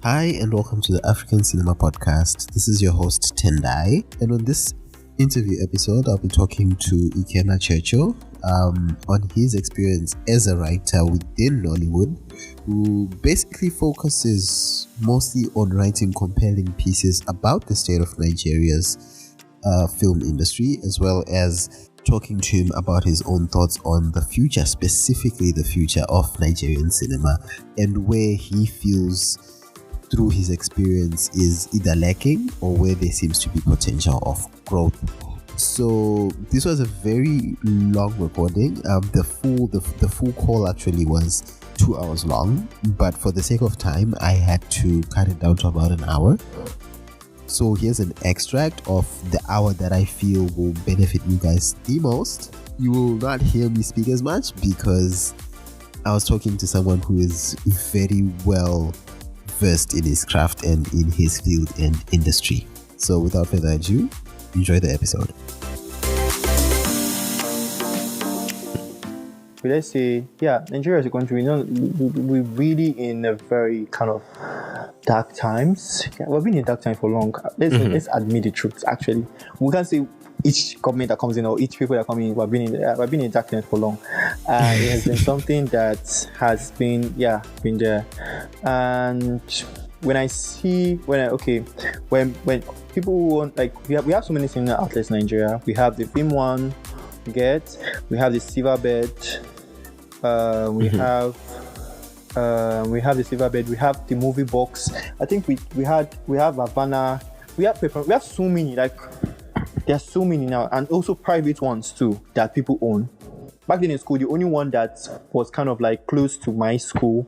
Hi and welcome to the African Cinema Podcast. This is your host Tendai, and on this interview episode I'll be talking to Ikenna Churchill on his experience as a writer within Nollywood, who basically focuses mostly on writing compelling pieces about the state of Nigeria's film industry, as well as talking to him about his own thoughts on the future, specifically the future of Nigerian cinema, and where he feels through his experience is either lacking or where there seems to be potential of growth. So this was a very long recording. The full call actually was 2 hours long, but for the sake of time I had to cut it down to about an hour. So here's an extract of the hour that I feel will benefit you guys the most. You will not hear me speak as much because I was talking to someone who is very well versed in his craft and in his field and industry. So without further ado, enjoy the episode. Let's say, Nigeria as a country, we're really in a very kind of dark times. Yeah, we've been in dark times for long. Let's admit the truth. Actually, we can't say each government that comes in or each people that come in. We've been in dark times for long. It has been something that has been there. And when people want, like, we have so many cinema outlets in Nigeria. We have the Film One, we have the Silverbed. We have the Silverbed. We have the Movie Box. I think we have Havana. We have so many. Like, there are so many now, and also private ones too that people own. Back then in school, the only one that was kind of like close to my school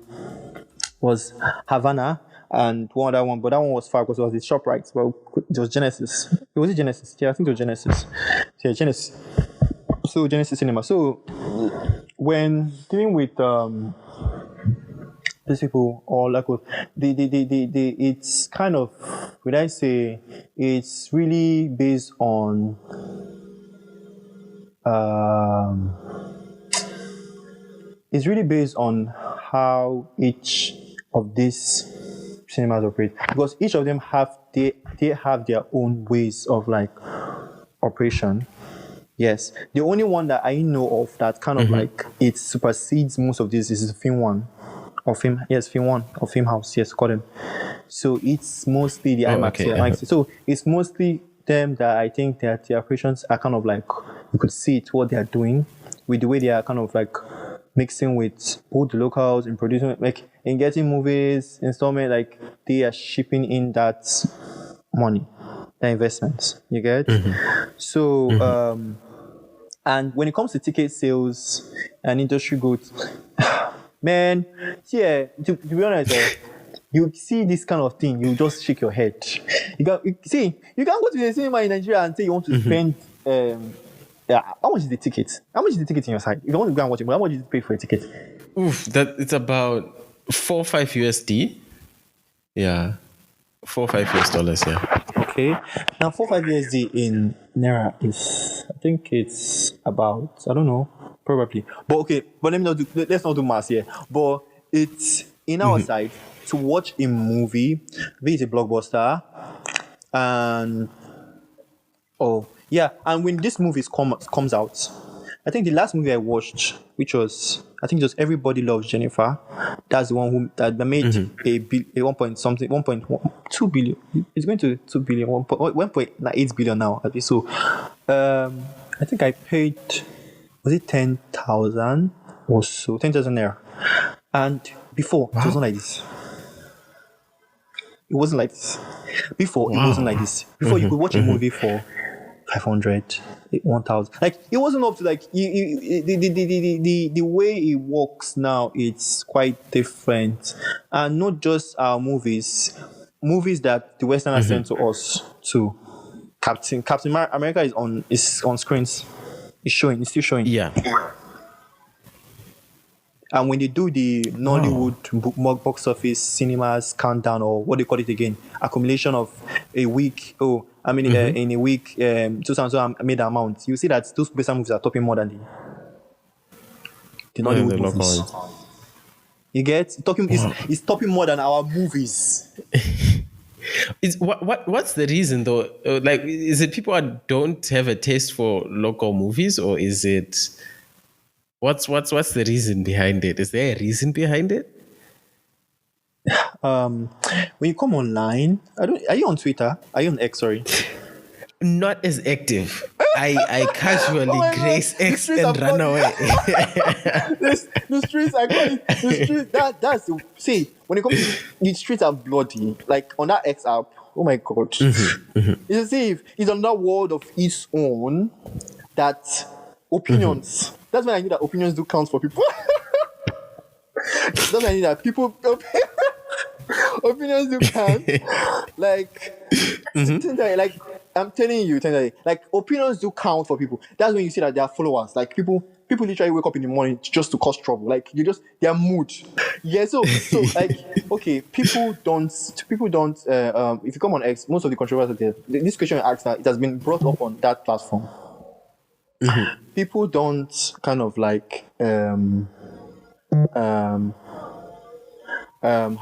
was Havana, and one other one, but that one was far because it was the ShopRite. Well, it was Genesis. Was it Genesis? Yeah, I think it was Genesis. Yeah, Genesis. So Genesis Cinema. So when dealing with these people, or like it's kind of, would I say, it's really based on how each of these cinemas operate, because each of them have their own ways of like operation. Yes, the only one that I know of that kind of like it supersedes most of this is Film One, or Film One or Film House. Yes, call them. So it's mostly the IMAX. So it's mostly them that I think that the operations are kind of like, you could see it what they are doing with the way they are kind of like mixing with both the locals and producing, like in getting movies, installment, like they are shipping in that money, the investments. You get? So and when it comes to ticket sales and industry growth, man, to be honest, you see this kind of thing, you just shake your head. You can't go to the cinema in Nigeria and say you want to spend. How much is the ticket? How much is the ticket in your side? If you want to go and watch it, how much did you pay for a ticket? That it's about $4-5 USD. Yeah, $4-5 US. Yeah. Okay, now 4-5 USD in Naira is, I think it's about, I don't know, probably. But okay, but let's not do math here. But it's in our side to watch a movie, be it a blockbuster, and and when this movie comes out, I think the last movie I watched, which was, I think it was Everybody Loves Jennifer. That's the one that made a 1.2 billion. It's going to 2 billion, 1.8 billion now. So, I think I paid, was it 10,000 or so, 10,000 there. And before, it wasn't like this. It wasn't like this. Before, it wasn't like this. Before, you could watch a movie for 500, 1,000. Like, it wasn't up to like the way it works now. It's quite different, and not just our movies that the Westerners send to us too. Captain America is on screens. It's still showing. Yeah. And when they do the Nollywood box office cinemas countdown, or what they call it again, accumulation of a week. In a week, 2000 I made the amount. You see that those Western movies are topping more than the Nollywood movies. You get talking is topping more than our movies. What's the reason though? Like, is it people don't have a taste for local movies, or is it what's the reason behind it? Is there a reason behind it? When you come online, are you on Twitter? Are you on X? Sorry. Not as active. I casually Oh my grace God, the X streets and are run bloody. away. The streets, I call it the streets. That's the see. When it comes to the streets are bloody. Like on that X app. Oh my God. You see, it's another world of its own. That opinions. That's when I knew that opinions do count for people. That's when I knew that people opinions do count. Like, like I'm telling you, like opinions do count for people. That's when you see that they are followers. Like people literally wake up in the morning just to cause trouble. Like you just their mood. Yeah. So like okay, people don't. If you come on X, most of the controversies there. This question I asked now, it has been brought up on that platform. People don't kind of like how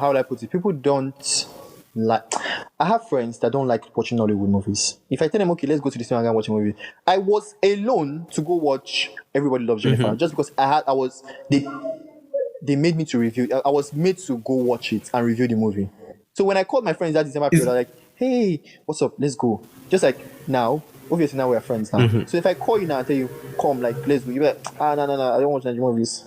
would I put it? People don't like. I have friends that don't like watching Nollywood movies. If I tell them, okay, let's go to the cinema and watch a movie, I was alone to go watch Everybody Loves Jennifer just because they made me to review. I was made to go watch it and review the movie. So when I called my friends that December period, I was like, hey, what's up? Let's go. Just like now, obviously now we are friends now. So if I call you now and tell you, come, like, let's go, you're like, no, I don't watch Nigerian movies.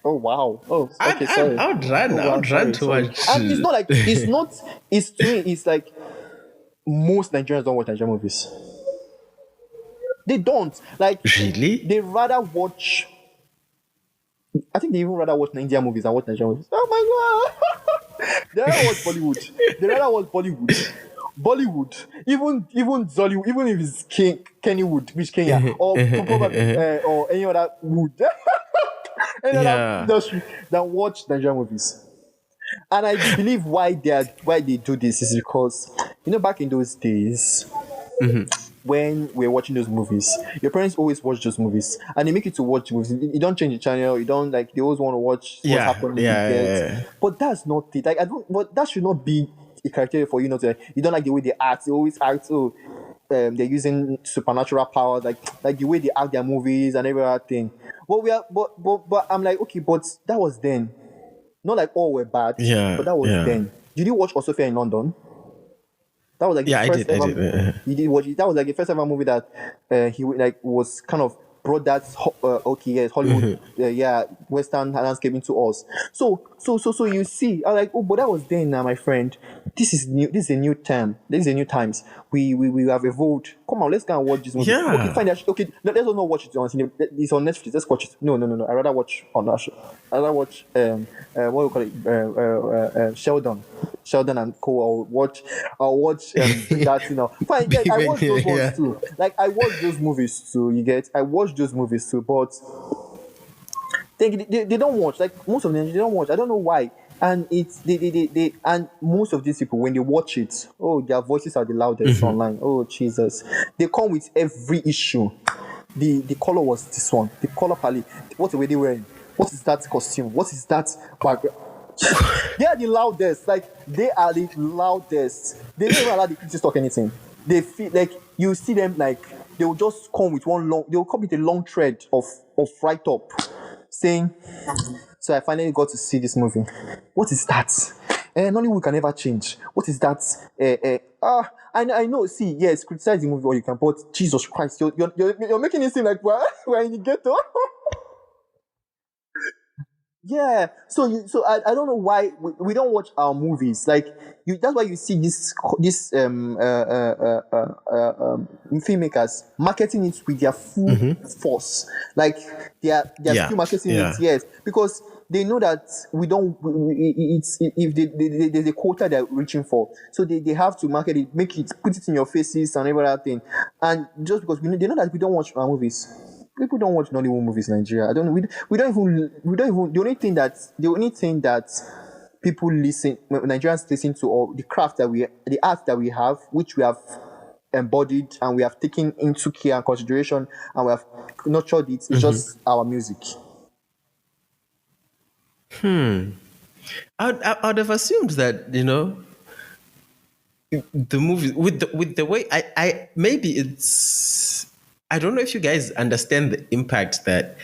Oh wow! Oh, okay. Sorry. I would run to watch. And it's not like it's to me. It's like most Nigerians don't watch Nigerian movies. They don't like. Really? They rather watch. I think they even rather watch Indian movies than watch Nigerian movies. Oh my God! They rather watch Bollywood. They rather watch Bollywood, even Zollywood, even if it's Kennywood, which Kenya, or or any other wood. Another industry than watch Nigerian movies. And I believe why they do this is because back in those days when we're watching those movies, your parents always watch those movies and they make you to watch movies. You don't change the channel, you don't like they always want to watch what's happening. But that's not it. Like but that should not be a criteria for you not to you don't like the way they act. They always act they're using supernatural powers, like the way they act their movies and everything. But I'm like, okay, but that was then. Not like all were bad, but that was then. Did you watch Osofia in London? That was like the first I did. You did watch it. That was like the first ever movie that he like was kind of brought that Hollywood Western landscape into us. So you see, I was like, oh, but that was then, my friend. This is new. This is a new time. This is a new times. We have evolved. Come on, let's go and watch this movie. Yeah. Okay, fine. Okay, let's not watch it on cinema. It's on Netflix. Let's watch it. No. I rather watch on that show. I rather watch what do you call it? Sheldon and Co. I'll watch that. Fine. Yeah, I watch those ones too. Like I watch those movies too. You get? I watch those movies too, but they don't watch. Like most of them, they don't watch. I don't know why. And it's they and most of these people when they watch it, oh, their voices are the loudest online. Oh Jesus, they come with every issue. The color was this one. The color palette. What were they wearing? What is that costume? What is that background? They are the loudest. Like they are the loudest. They don't even allow the critics to talk anything. They feel like you see them like they will just come with they will come with a long thread of write up saying, so I finally got to see this movie. What is that? Nollywood can never change. What is that? I know. See, yes, criticize the movie all you can, but Jesus Christ, you're making it seem like we're in the ghetto. Yeah. So I don't know why we don't watch our movies. Like that's why you see this filmmakers marketing it with their full force. Like they are still marketing it, yes, because they know that we don't. There's a quota they're reaching for, so they have to market it, put it in your faces and every other thing. And just because they know that we don't watch our movies. People don't watch Nollywood movies in Nigeria. We don't even. The only thing that people Nigerians listen to, or the art that we have, which we have embodied and we have taken into care and consideration, and we have nurtured it. It's just our music. I'd have assumed that, the movie with the way I maybe it's I don't know if you guys understand the impact that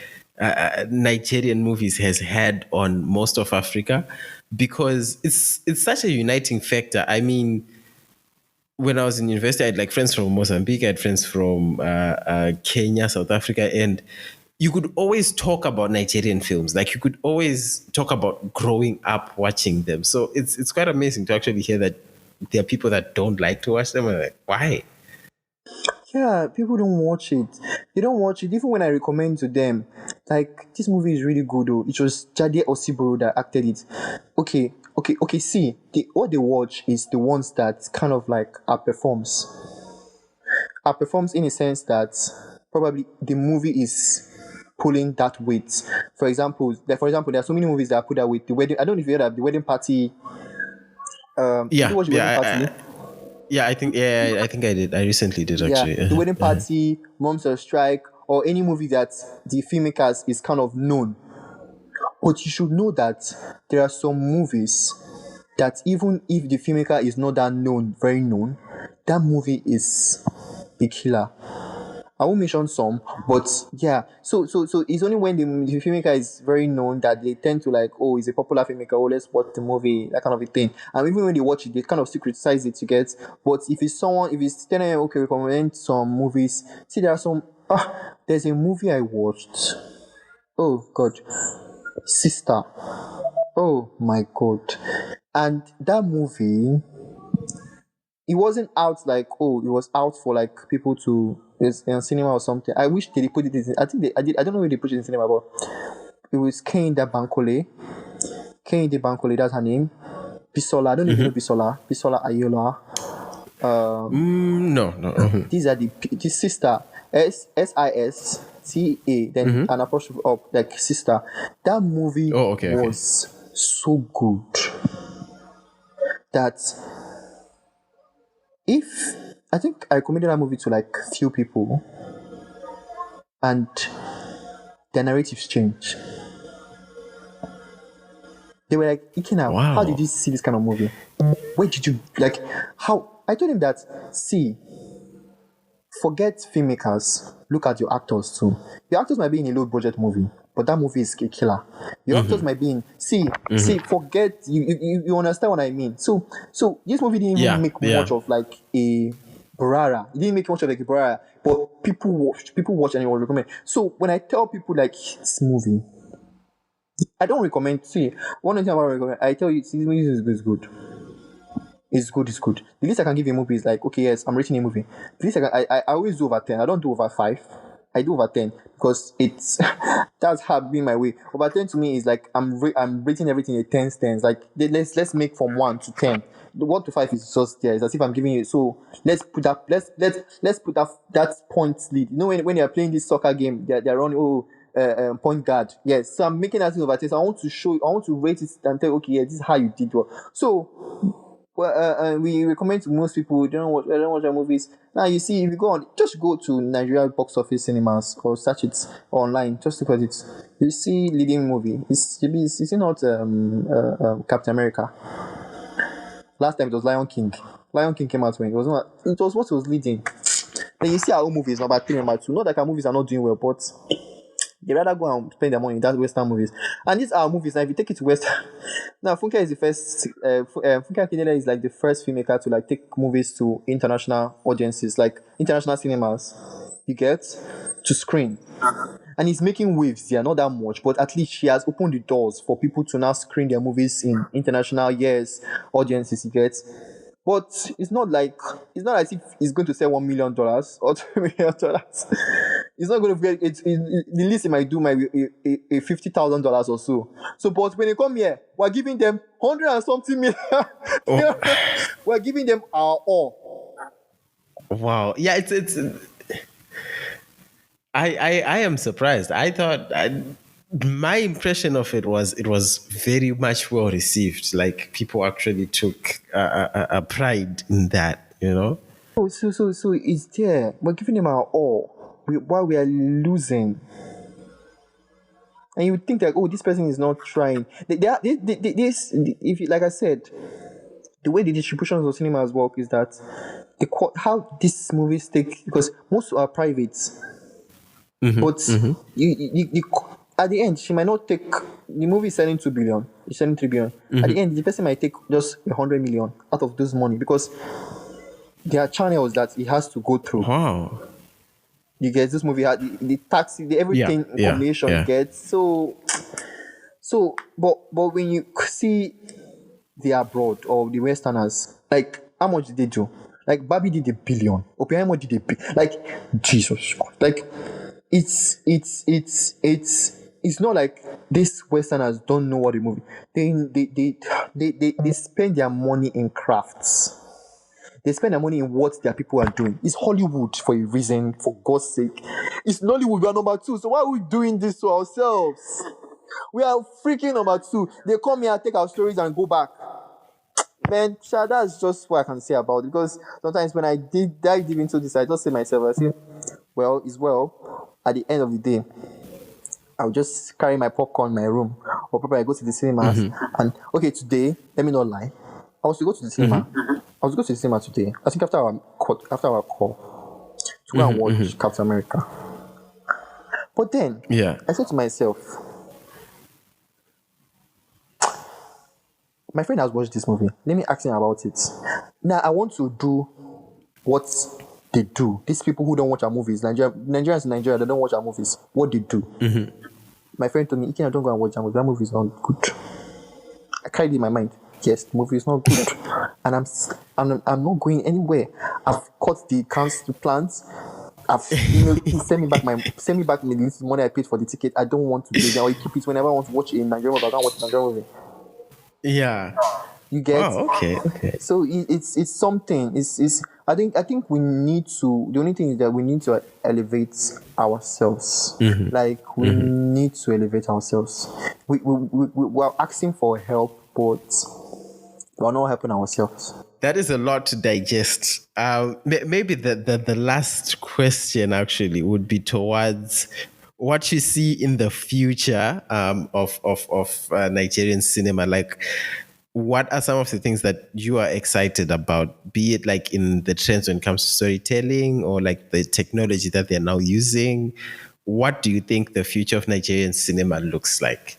Nigerian movies has had on most of Africa, because it's such a uniting factor. I mean, when I was in university, I had like friends from Mozambique, I had friends from Kenya, South Africa, and you could always talk about Nigerian films. Like you could always talk about growing up watching them. So it's quite amazing to actually hear that there are people that don't like to watch them. And like, why? Yeah, people don't watch it. They don't watch it. Even when I recommend to them, like, this movie is really good. Oh, it was Jade Osiboro that acted it. Okay. See, what they watch is the ones that kind of like outperforms. Outperforms in a sense that probably the movie is pulling that weight. For example, there are so many movies that put that weight. The wedding. I don't know if you heard of the wedding party. Did you Yeah, watch the wedding party? I think I did. I recently did Yeah, actually. the wedding party, Moms on Strike, or any movie that the filmmakers is kind of known. But you should know that there are some movies that even if the filmmaker is not that known, very known, that movie is a killer. I won't mention some, but yeah. So it's only when the filmmaker is very known that they tend to like, oh, he's a popular filmmaker. Oh, let's watch the movie, that kind of a thing. And even when they watch it, they kind of still criticize it. You get, but if it's telling them, okay, recommend some movies. See, there are some. There's a movie I watched. Oh God, Sister. Oh my God, and that movie, it wasn't out like, oh, it was out for like people to, it's in cinema or something. I wish they put it in. I think I don't know where they put it in cinema, but it was Kehinde Bankole. Kehinde Bankole, that's her name. Bisola, I don't know if you know Bisola. Bisola Ayola. No. These are the sister. SISTA, then an apostrophe up, like sister. That movie Oh, okay. was so good that if I think I recommended that movie to like few people, and their narratives change. They were like, Ikenna, how did Wow. you see this kind of movie? Where did you like how? I told him that, see, forget filmmakers, look at your actors too. Your actors might be in a low budget movie, but that movie is a killer. Your actors might be in forget you understand what I mean. So this movie didn't even make much of like a Barara. It didn't make much of like a Barara, but people watch and it was recommend. So when I tell people like this movie, I don't recommend. See, one thing about recommend, I tell you, see, this movie is good. It's good. The least I can give a movie is like, okay, yes, I'm rating a movie. The least I always do over 10. I don't do over 5. I do over 10 because it's that's how been my way. Over 10 to me is like I'm rating everything a 10 stands. Like let's make from 1 to 10. The 1 to 5 is just there. It's as if I'm giving you. So let's put that point lead. You know when you're playing this soccer game, they're running point guard. Yes. So I'm making that thing over 10. So I want to rate it and tell, okay, yeah, this is how you did well. So we recommend to most people, they don't watch our movies. Now you see, if you go on, just go to Nigeria box office cinemas or search it online, just look at it. You see leading movie. Is it not Captain America? Last time it was Lion King. Lion King came out when it was not. It was what was leading. Then you see our own movies number 3, number 2. Not that our movies are not doing well, but they rather go and spend their money in that Western movies. And these are movies. Now, if you take it to Western, now Funke is the first. Funke Akindele is like the first filmmaker to like take movies to international audiences, like international cinemas. You get to screen, and he's making waves. They are not that much, but at least she has opened the doors for people to now screen their movies in international audiences. You get. But it's not as if it's going to sell $1 million or $2 million. It's not going to get the least it might do might be a $50,000 or so. So, but when they come here, we're giving them 100 and something million. We're giving them our all. Wow. Yeah, it's I am surprised. I thought my impression of it was very much well received. Like people actually took a pride in that, you know. So it's there. We're giving them our all while we are losing. And you would think like, oh, this person is not trying. If you, like I said, the way the distributions of cinemas work is that how these movies take, because most are private, but you at the end she might not take, the movie is selling 2 billion, it's selling 3 billion. At the end, the person might take just 100 million out of this money, because there are channels that it has to go through. Wow. You get, this movie had the taxi, the everything in combination. Gets so. But when you see the abroad or the Westerners, like how much did they do? Like Barbie did $1 billion. Oppenheimer did $1 billion. Like Jesus, like it's not like these Westerners don't know what the movie. They spend their money in crafts. They spend their money in what their people are doing. It's Hollywood for a reason, for God's sake. It's Nollywood, we are number 2. So why are we doing this to ourselves? We are freaking number 2. They come here, take our stories and go back. Man, that's just what I can say about it. Because sometimes when I dive deep into this, I just say myself, I say, well, at the end of the day, I'll just carry my popcorn in my room. Or probably I go to the cinemas. And okay, today, let me not lie, I was to go to the cinema. I was to go to the cinema today. I think after our call to go and watch Captain America. But then I said to myself, my friend has watched this movie. Let me ask him about it. Now I want to do what they do. These people who don't watch our movies, Nigerians in Nigeria, they don't watch our movies. What they do. My friend told me, Ikenna, don't go and watch that movie. That movie is not good. I carried it in my mind. Yes, the movie is not good. And I'm not going anywhere. I've cut the plans. I've send me back the little money I paid for the ticket. I don't want to do that. I keep it whenever I want to watch a Nigerian movie. I don't watch a Nigerian movie. Yeah. You get. Wow, okay. So it's something. I think we need to. The only thing is that we need to elevate ourselves. Like we need to elevate ourselves. We're asking for help, but we're not helping ourselves. That is a lot to digest. Maybe the last question actually would be towards what you see in the future of Nigerian cinema. Like, what are some of the things that you are excited about? Be it like in the trends when it comes to storytelling, or like the technology that they're now using. What do you think the future of Nigerian cinema looks like?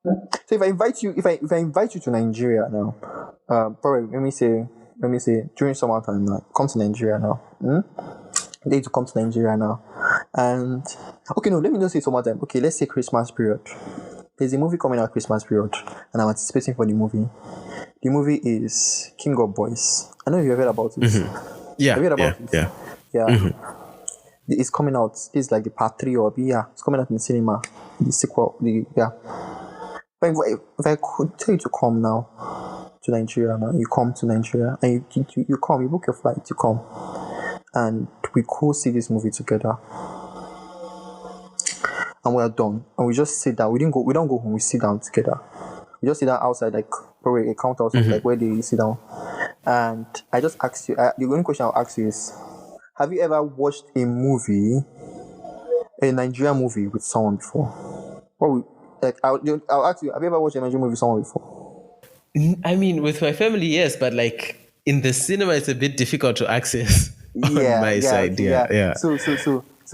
So if I invite you to Nigeria now, probably let me say during summertime now, come to Nigeria now. They to come to Nigeria now, and okay, no, let me not say summertime. Okay, let's say Christmas period. There's a movie coming out Christmas period, and I'm anticipating for the movie. The movie is King of Boys. I know you've heard about it. Yeah, have you heard about it? Yeah. It's coming out. It's like the part 3 or it's coming out in the cinema. The sequel. If I could tell you to come now to Nigeria now, you come to Nigeria and you come, you book your flight, you come, and we could see this movie together. And we are done, and we just sit down. We don't go home. We sit down together. We just sit down outside, like probably a counter or something, like where they sit down. And I just ask you. The only question I'll ask you is, have you ever watched a Nigerian movie with someone before? I'll ask you, have you ever watched a Nigerian movie with someone before? I mean, with my family, yes, but like in the cinema, it's a bit difficult to access on my side. Yeah. So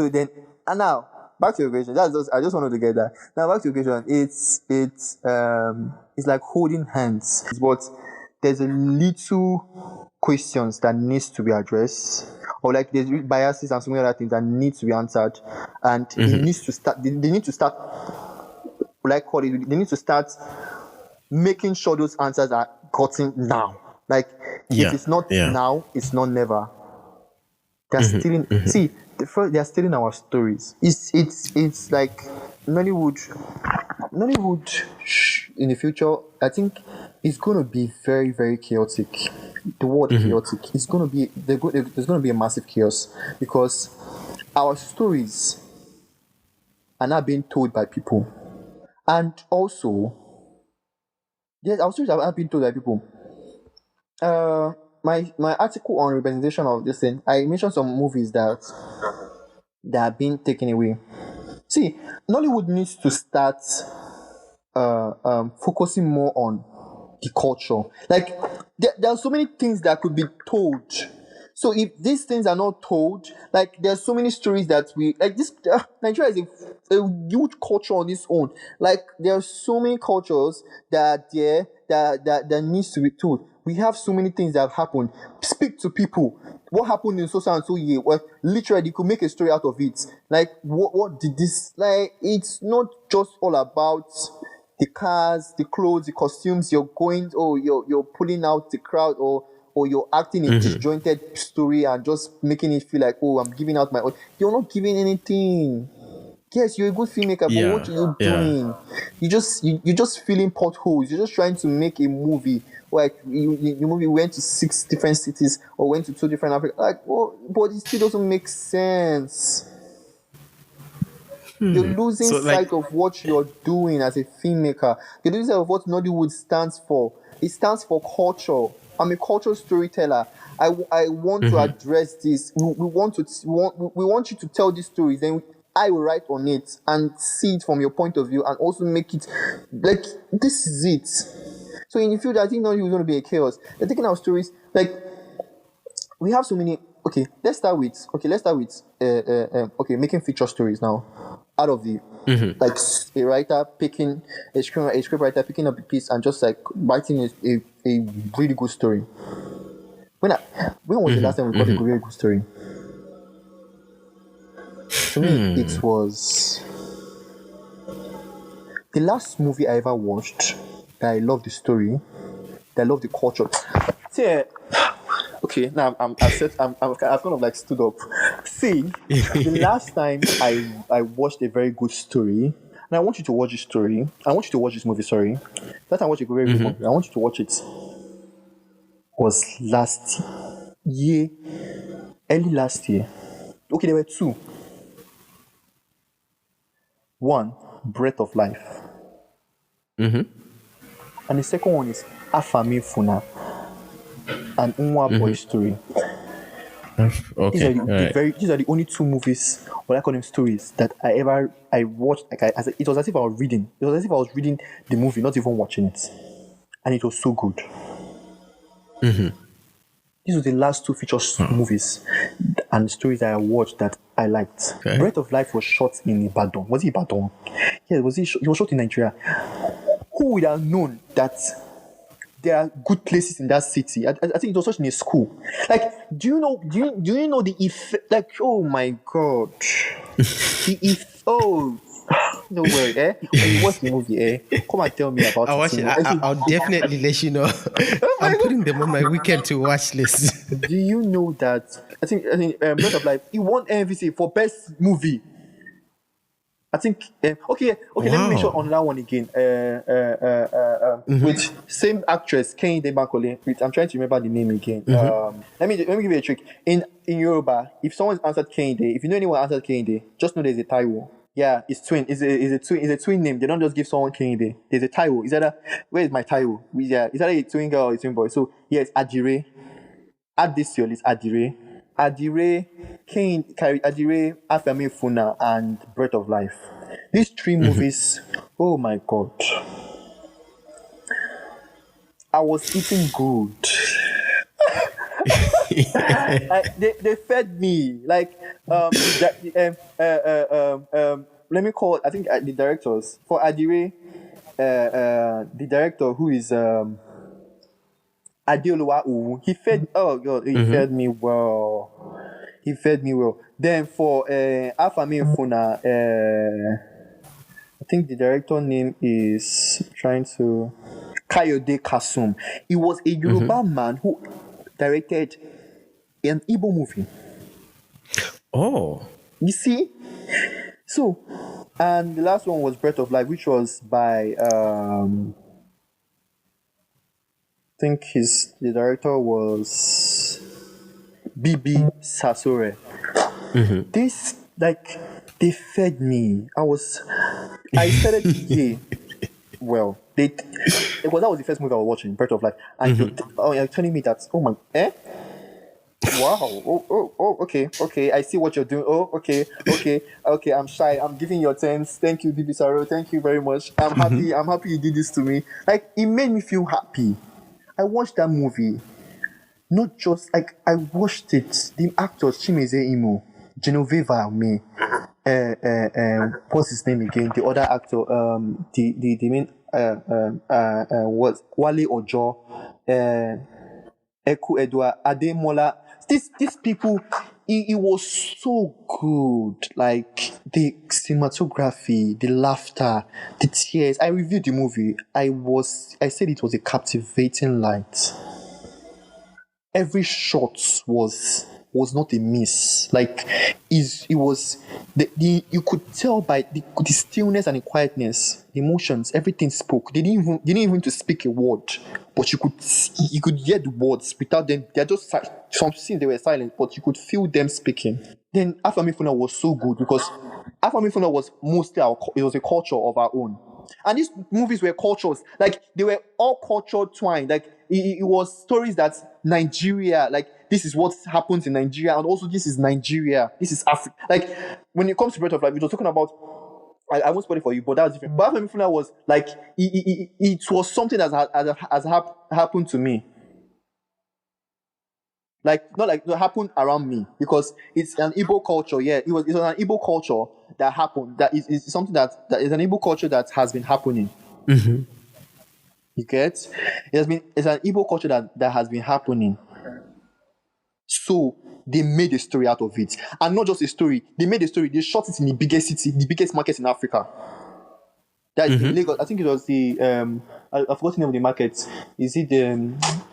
then, and now back to your question. I just wanted to get that. Now back to your question. It's like holding hands, but there's a little questions that needs to be addressed, or like there's biases and some other things that need to be answered, and it needs to start. They need to start. They need to start making sure those answers are gotten now. Like if it's not now, it's not never. They're stealing. See, they're stealing our stories. It's like Nollywood in the future. I think it's going to be very, very chaotic. The word chaotic. It's going to be there's going to be a massive chaos, because our stories are not being told by people. And also, yes, our stories have been told by people. My article on representation of this thing, I mentioned some movies that are being taken away. See, Nollywood needs to start focusing more on the culture. Like, there are so many things that could be told. So if these things are not told, like, there's so many stories that we like. This Nigeria is a huge culture on its own. Like, there are so many cultures that needs to be told. We have so many things that have happened. Speak to people. What happened in so and so year? Well, literally, you could make a story out of it. Like, what did this? Like, it's not just all about the cars, the clothes, the costumes. You're going, you're pulling out the crowd, or you're acting a disjointed story and just making it feel like, oh, I'm giving out my own. You're not giving anything. Yes, you're a good filmmaker, but what are you doing? You're just filling potholes. You're just trying to make a movie. Like, the movie went to 6 different cities or went to 2 different Africa. Like, well, but it still doesn't make sense. You're losing sight of what you're doing as a filmmaker. You're losing sight of what Nollywood stands for. It stands for culture. I'm a cultural storyteller. I want to address this. We want you to tell these stories. Then I will write on it and see it from your point of view and also make it like this is it. So in the future, I think Nollywood is going to be a chaos. They're taking our stories. Like, we have so many. Okay, let's start with making feature stories now. Out of the like a writer picking a scriptwriter picking up a piece and just like writing a really good story. When was the last time we got a really good story? To me, it was the last movie I ever watched that I loved the story, that I loved the culture. See, okay, now I've kind of like stood up. See, the last time I watched a very good story, and I want you to watch this story. I want you to watch this movie. Sorry, that time I watched a very good movie. I want you to watch it. Was last year, early last year. Okay, there were 2. One, Breath of Life, and the second one is Afami Funa, an Unwa boy story. Okay. These are the only 2 movies, or I call them stories, that I watched. Like it was as if I was reading. It was as if I was reading the movie, not even watching it, and it was so good. These were the last 2 feature movies and stories that I watched that I liked. Okay. Breath of Life was shot in Ibadan. Was it Ibadan? Yeah, it was shot in Nigeria. Who would have known that there are good places in that city? I think it was shot in a school. Like, do you know the effect? Like, oh my god, no worry, when you watch the movie, come and tell me about I'll watch it. I'll definitely let you know. I'm putting them on my weekend to watch list. Do you know that? I think Breath of Life, he won MVC for best movie. I think. Okay. Wow. Let me make sure on that one again. With same actress, Kehinde Bankole. I'm trying to remember the name again. Let me give you a trick. In Yoruba, if someone's answered Kehinde, if you know anyone answered Kehinde, just know there's a Taiwo. Yeah, it's twin. It's a twin name. They don't just give someone Kehinde. There's a Taiwo. Where is my Taiwo? Yeah, is that a twin girl or a twin boy? So yes, Adire. Add this to your list. Adire, Adire, Afami Funa, and Breath of Life. These 3 movies. Oh my god, I was eating good. They fed me like let me call. I think the directors for Adire, the director who is Adeoluwa, he fed. Oh god, he fed me well. He fed me well. Then for Afami Funa, I think the director name is trying to Kayode Kasum. He was a Yoruba man who directed an Igbo movie. Oh. You see? So, and the last one was Breath of Life, which was by I think the director was Bibi Sasore. This, like, they fed me. I started well. Because that was the first movie I was watching, Breath of Life. And you're telling me that, oh my, Wow. Okay. I see what you're doing. Okay. I'm shy. I'm giving your thanks. Thank you, Dibisaro. Thank you very much. I'm happy. I'm happy you did this to me. Like, it made me feel happy. I watched that movie. Not just like I watched it. The actors Chimeze Imo, Genoveva me, what's his name again? The other actor, the main was Wale Ojo, Eku Edwa, Ademola. These people, it was so good. Like the cinematography, the laughter, the tears. I reviewed the movie. I said it was a captivating light. Every shot was not a miss. Like it was the you could tell by the stillness and the quietness, the emotions, everything spoke. They didn't even to speak a word, but you could hear the words without them. They're just some scenes they were silent, but you could feel them speaking. Then Afamifuna was so good because Afamifuna was mostly it was a culture of our own. And these movies were cultures, like they were all culture twined. Like it was stories that Nigeria, like this is what happens in Nigeria, and also this is Nigeria, this is Africa. Like when it comes to Breath of Life, we were talking about. I won't spoil it for you, but that's different. But Afemifuna was like it was something that has happened to me. Like not like it happened around me because it's an Igbo culture. Yeah, it's an Igbo culture that happened. That is something that is an Igbo culture that has been happening. You get? It's an Igbo culture that has been happening. So they made a story out of it. And not just a story, they made a story, they shot it in the biggest city, the biggest market in Africa. That is in Lagos. I think it was the I forgot the name of the market. Is it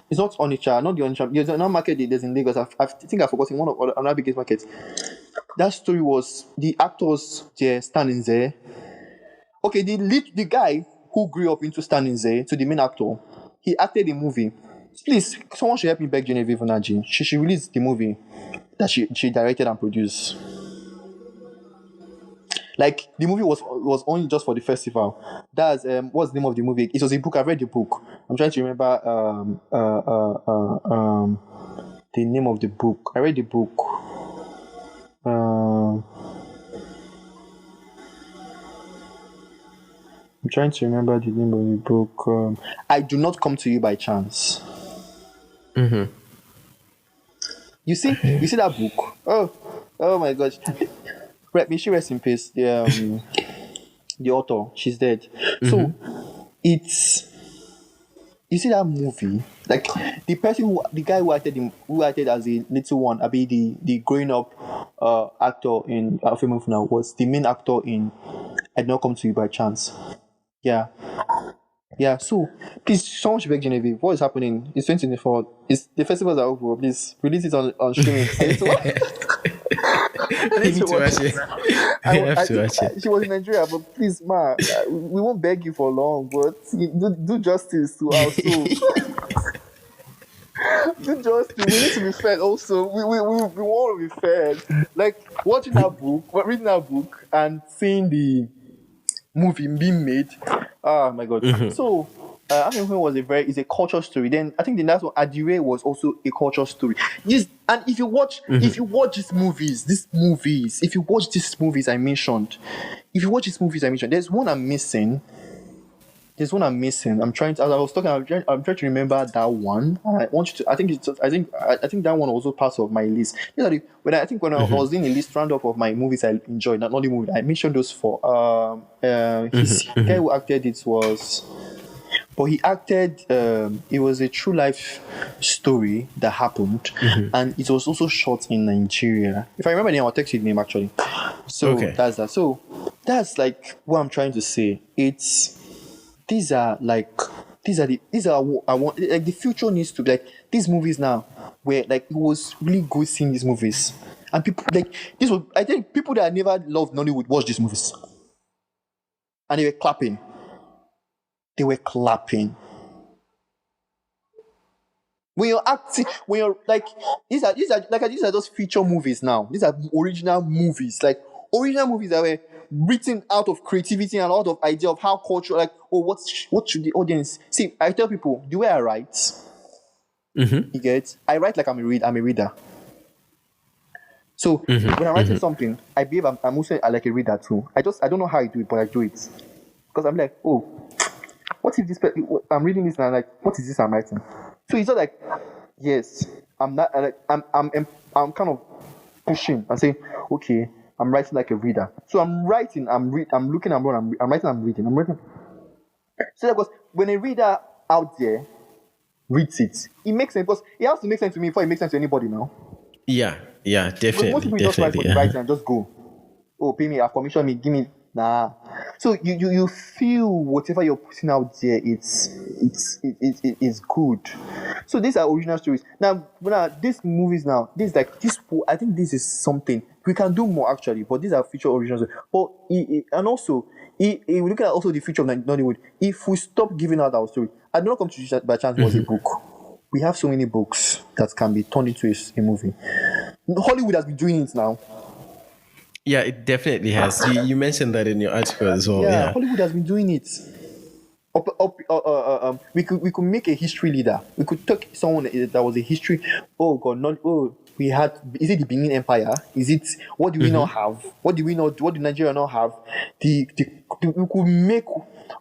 it's not Onitsha, not the Onitsha. There's another market there's in Lagos. I think I forgot one of another biggest markets. That story was the actors there standing there. Okay, the guy who grew up into standing there to the main actor, he acted in movie. Please, someone should help me beg Genevieve Onaji. She released the movie that she directed and produced. Like the movie was only just for the festival. That's what's the name of the movie? It was a book. I read the book. I'm trying to remember the name of the book. I read the book. I'm trying to remember the name of the book. I Do Not Come to You by Chance. You see that book? Oh my gosh! May she rest in peace. The author, she's dead. So it's you see that movie, like the guy who acted as a little one, the growing up actor in film now was the main actor in I Did Not Come to You by Chance. Yeah. So please, someone should beg Genevieve. What is happening? It's 2024. It's the festivals are over. Please release it on streaming. I need to watch. I need to watch it. I have to watch it. She was in Nigeria, but please, ma, we won't beg you for long, but do justice to our soul. Do justice. We need to be fed also. We want to be fed. Like watching that book, reading that book, and seeing the movie being made. Oh my god. So African was a culture story. Then I think the last one, Adire, was also a culture story. Yes, and if you watch these movies I mentioned, there's one I'm missing. I'm trying to. As I was talking, I'm trying to remember that one. I want you to. I think that one was also part of my list. When I was doing a list roundup of my movies I enjoyed, not the movie, I mentioned those four. His guy who acted it was. But he acted, it was a true life story that happened, and it was also shot in Nigeria. If I remember the name, I'll text you the name actually. So that's that. So that's like what I'm trying to say. These are what I want. Like the future needs to be like these movies now, where like it was really good seeing these movies, and people like this was. I think people that never loved Nollywood watched these movies, and they were clapping. When you're acting, when you're like these are just feature movies now. These are original movies that were written out of creativity and out of idea of how culture, like, what should the audience see? I tell people the way I write. You get? I write like I'm a reader. So when I'm writing something, I believe I'm also like a reader too. I don't know how I do it, but I do it because I'm like, oh, what if this? I'm reading this and I'm like, what is this I'm writing? So it's not like, yes, I'm not like I'm kind of pushing and saying, okay, I'm writing like a reader. So I'm writing, I'm looking, I'm writing, I'm reading, I'm writing. So because when a reader out there reads it, it makes sense because it has to make sense to me before it makes sense to anybody now. Yeah, Because most definitely, people just write for the yeah. writing and just go. Oh, pay me, commission me, give me. Nah. So you feel whatever you're putting out there, it's good. So these are original stories. Now these movies now, this like this. I think this is something we can do more actually. But these are future original stories. But and also, we look at also the future of Nollywood. If we stop giving out our story, I don't come to you by chance was a book. We have so many books that can be turned into a movie. Hollywood has been doing it now. Yeah, it definitely has. You mentioned that in your article as well. Yeah, Yeah. Hollywood has been doing it. We could make a history leader. We could take someone that was a history. Oh God, not oh. We had. Is it the Benin Empire? Is it what do we not have? What do we not? What do Nigeria not have? We could make.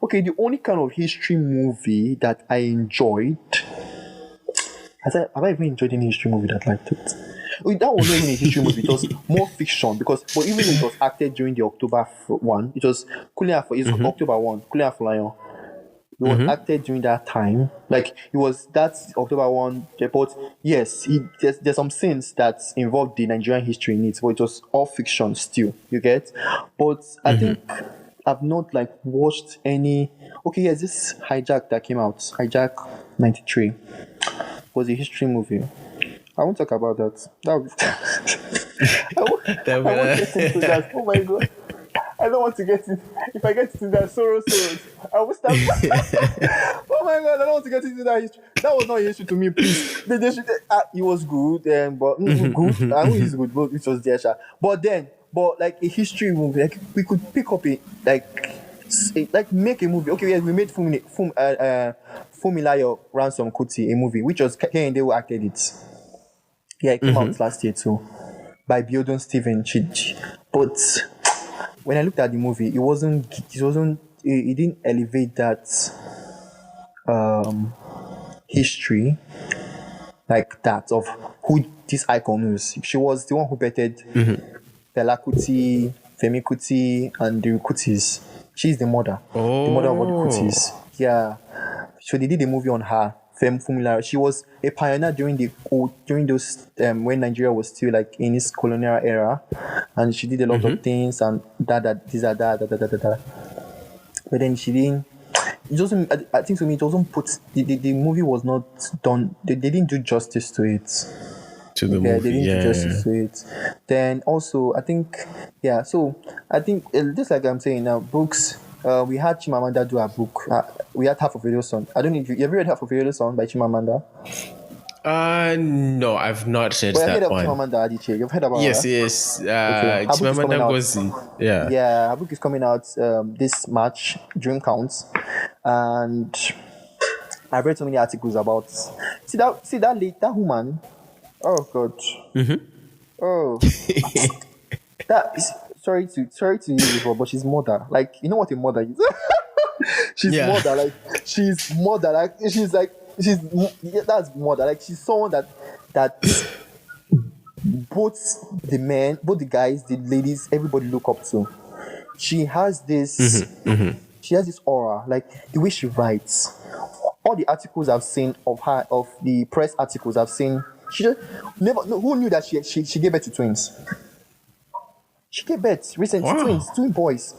Okay, the only kind of history movie that I enjoyed. Have I even enjoyed any history movie that liked it? That was not even a history movie. It was more fiction but even though it was acted during the October one, it was October 1, Kulia for Lion. It was acted during that time. Like it was that October 1, but yes, there's some scenes that involved the Nigerian history in it, but it was all fiction still. You get? But I think I've not like watched any. Okay, yes, this Hijack that came out, Hijack 93, was a history movie. I won't talk about that. That would I won't get into that. Oh my God. I don't want to get it. If I get into that, sorrows. I will start. Oh my God, I don't want to get into that history. That was not a history to me, please. It was good, but good. I know it's good, but it was there. But like a history movie, like we could pick up like make a movie. Okay, yes, we made Fumilayo Ransom Kuti a movie, which was Kehinde who acted it. Yeah, it came out last year too, by Biodun Stephen Chich. But when I looked at the movie, it didn't elevate that history like that of who this icon is. She was the one who betted Fela Kuti, Femi Kuti, and the Kutis. She's the mother. The mother of all the Kutis. Yeah. So they did a movie on her. Femme Fumila. She was a pioneer during those when Nigeria was still like in its colonial era, and she did a lot of things and that. But then she didn't. It doesn't. I think to me, it doesn't put the movie was not done. They didn't do justice to it. To the movie, they didn't do justice to it. Then also, I think, yeah. So I think just like I'm saying now, books. We had Chimamanda do a book. We had Half of a Song. I don't know if you read Half of a Song by Chimamanda? No, I've not read But that I've one. heard of Chimamanda Adichie. You've heard about Yes, her? yes. Okay. Her book is coming Chimamanda out. Ngozi. Yeah. Yeah, her book is coming out this March. Dream Counts, and I've read so many articles about. See that woman. Oh God. Oh. That is sorry to use this word, but she's mother. Like, you know what a mother is? She's mother. Like, she's mother. Like, that's mother. Like, she's someone that both the guys, the ladies, everybody look up to. She has this. She has this aura. Like the way she writes. All the articles I've seen of her, of the press articles I've seen, she just never. No, who knew that she gave birth to twins? She gave birth recently, twin boys.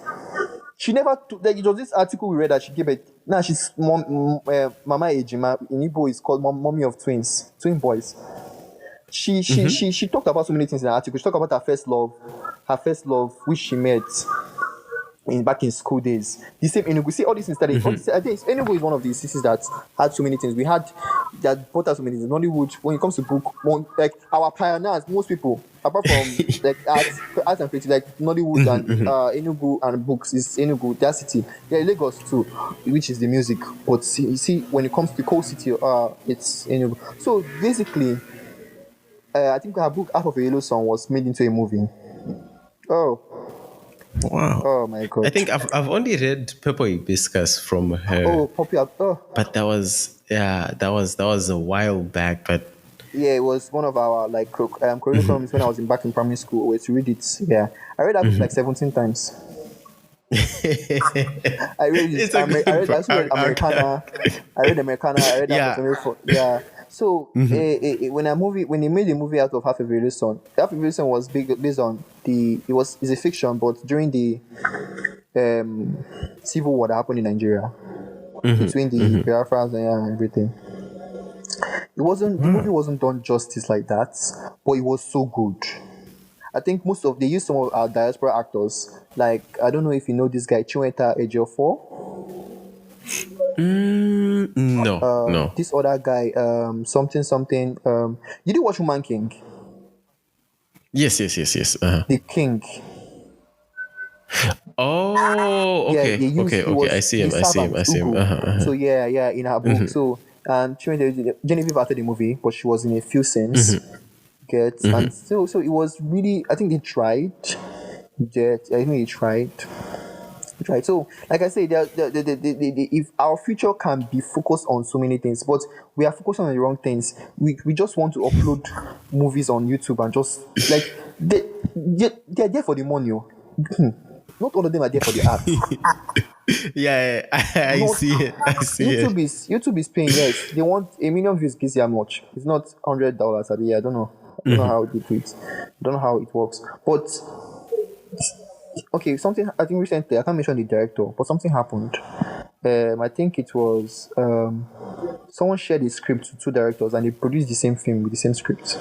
She never took. Like, it was this article we read that she gave birth. Now she's Mama Ejima in Igbo is called mommy of twins, twin boys. She talked about so many things in the article. She talked about her first love, which she met back in school days. The same Enugu. See all these things. I think Enugu is one of these cities that had so many things. We had that brought us so many things. Nollywood. When it comes to book, like our pioneers, most people, apart from like arts and creative, like Nollywood and Enugu and books is Enugu, that city. Yeah, Lagos too, which is the music. But you see, when it comes to the coal city, it's Enugu. So basically, I think her book Half of a Yellow Sun was made into a movie. Oh, Wow. oh my God. I think I've only read Purple Hibiscus from her. Oh, Poppy. Oh, But that was a while back. But yeah, it was one of our like curriculums when I was back in primary school. Always to read it. Yeah, I read that book like 17 times. I read it. it's a good I book. also read Americana. I read Americana. I read Yeah. that for yeah. So when they made a movie out of Half of a Yellow Sun, Half of a Yellow Sun was based on it's a fiction, but during the civil war that happened in Nigeria between the Biafrans and everything. The movie wasn't done justice like that, but it was so good. I think they used some of our diaspora actors. Like, I don't know if you know this guy, Chiweta Ejiofor. No. This other guy, something. You did watch Woman King? Yes. The King. Oh, Yeah, okay. they used, Okay. I see him. Ugo. So yeah, in her book. So Genevieve acted the movie, but she was in a few scenes. And so it was really. I think they tried. So, like I said, if our future can be focused on so many things, but we are focused on the wrong things. We just want to upload movies on YouTube and just like they're there for the money. Not all of them are there for the art. I see it. YouTube is paying. Yes, they want 1 million views. Gives you how much? It's not $100. I don't know. I don't know how they do it. I don't know how it works. But okay, something I think recently, I can't mention the director, but something happened. I think it was someone shared a script to two directors and they produced the same film with the same script.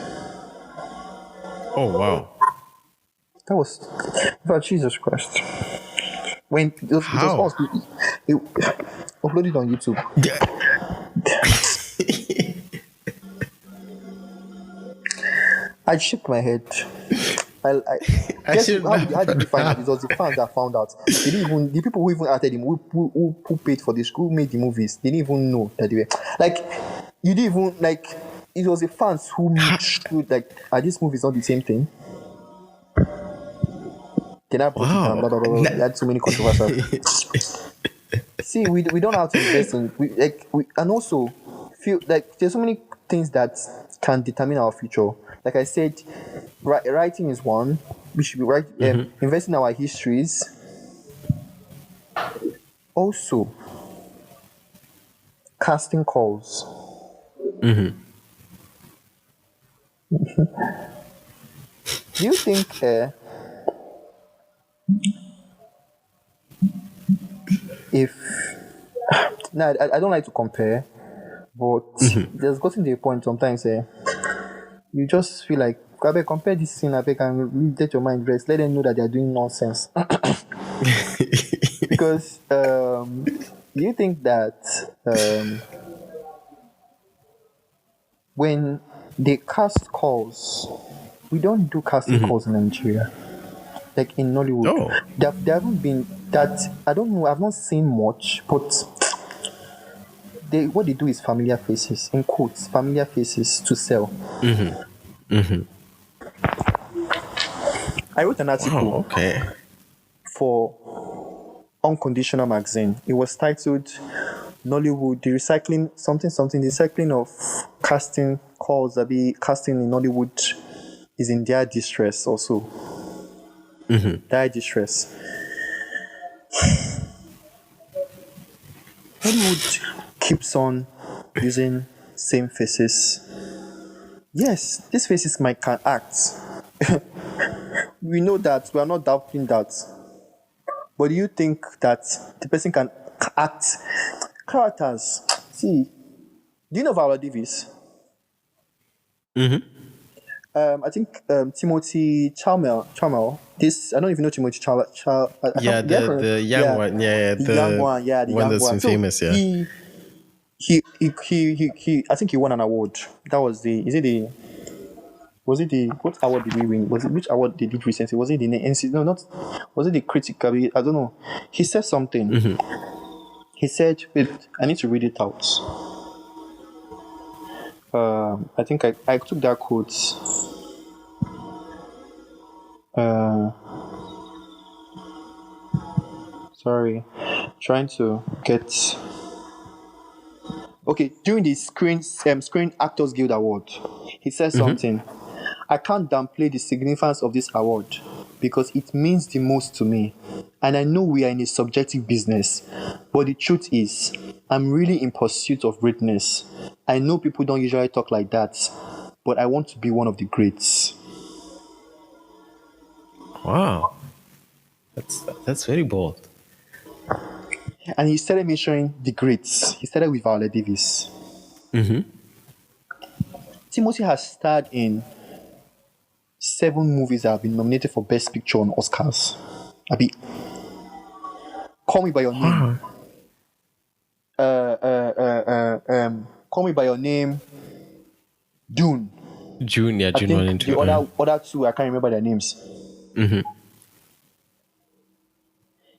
Oh wow. That was Jesus Christ. When it was us, it uploaded on YouTube. I shook my head. How did you find out? It was the fans that found out. The people who even acted him, who paid for this, who made the movies, they didn't even know that they were like. You didn't even like. It was the fans who made sure like, are these movies not the same thing? Can I put it down? Blah, blah, blah, blah. We had so many controversial. See, we don't have to invest in and also feel like there's so many things that can determine our future. Like I said, writing is one. We should be investing in our histories. Also, casting calls. Do you think if no, I don't like to compare, but there's gotten to a point sometimes you just feel like compare this scene and let your mind rest. Let them know that they're doing nonsense. Because you think that when they cast calls, we don't do casting calls in Nigeria. Like in Nollywood, there haven't been that. I don't know. I've not seen much, but what they do is familiar faces, in quotes, familiar faces to sell. I wrote an article for Unconditional Magazine. It was titled Nollywood, the recycling of casting calls that be casting in Nollywood is in dire distress also. Dire distress. Hollywood keeps on using same faces. Yes, these faces can act. We know that. We are not doubting that. But do you think that the person can act characters? See, do you know Viola Davis? I think Timothy Chamel. This I don't even know Timothy Chamel. The young one. The young one. Yeah, the young one. So famous. Yeah. He. I think he won an award. That was what award did we win? Which award they did recently? Was it the NC? No, not. Was it the critical? I don't know. He said something. He said, "Wait, I need to read it out." I think I took that quote. Uh, sorry, trying to get. Okay, during the Screen Actors Guild Award, he said something. I can't downplay the significance of this award because it means the most to me. And I know we are in a subjective business, but the truth is, I'm really in pursuit of greatness. I know people don't usually talk like that, but I want to be one of the greats. Wow. That's very bold. And he started mentioning the greats. He started with Viola Davis. Timothy has starred in 7 movies that have been nominated for Best Picture on Oscars. Call Me by Your Name. Call Me by Your Name. Dune. June 1 and 2. The other 2, I can't remember their names.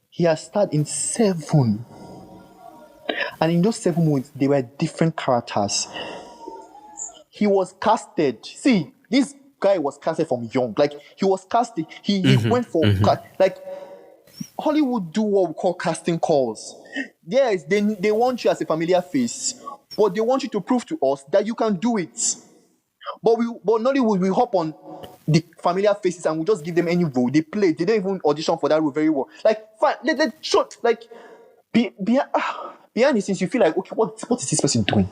He has starred in 7. And in those 7 movies, they were different characters. He was casted. See, this guy was casted from young. Like, he was casted. He went for, like, Hollywood do what we call casting calls. Yes, they want you as a familiar face, but they want you to prove to us that you can do it. But Nollywood, we hop on the familiar faces and we just give them any role. They play. They don't even audition for that role very well. Like, fine, let short. Like, behind the scenes, you feel like, okay, what is this person doing?